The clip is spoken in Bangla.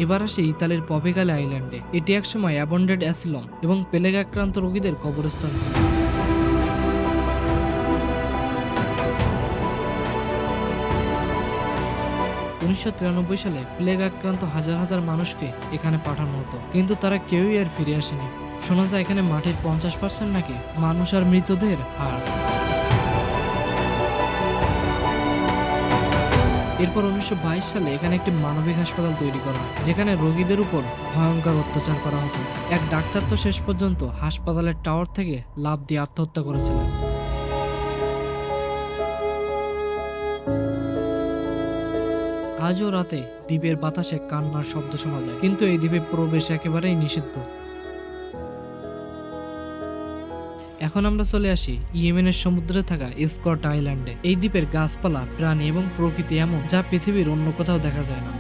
এবার আসে ইতালির পভেগালে আইল্যান্ডে। এটি একসময় অ্যাবন্ডেড অ্যাসিলম এবং প্লেগ আক্রান্ত রোগীদের কবরস্থান ছিল। 1993 সালে প্লেগ আক্রান্ত হাজার হাজার মানুষকে এখানে পাঠানো হতো, কিন্তু তারা কেউই আর ফিরে আসেনি। শোনা যায় এখানে মাটির 50% নাকি মানুষ আর মৃতদেহের হাড়। এরপর 1922 সালে এখানে একটি মানবিক হাসপাতাল তৈরি করা হয়, যেখানে রোগীদের উপর ভয়ঙ্কর অত্যাচার করা হতো। এক ডাক্তার তো শেষ পর্যন্ত হাসপাতালের টাওয়ার থেকে লাফ দিয়ে আত্মহত্যা করেছিলেন। আজও রাতে দ্বীপের বাতাসে কান্নার শব্দ শোনা যায়, কিন্তু এই দ্বীপে প্রবেশ একেবারেই নিষিদ্ধ। এখন আমরা চলে আসি ইয়েমেনের সমুদ্রে থাকা স্কট আইল্যান্ডে। এই দ্বীপের গাছপালা, প্রাণী এবং প্রকৃতি এমন যা পৃথিবীর অন্য কোথাও দেখা যায় না।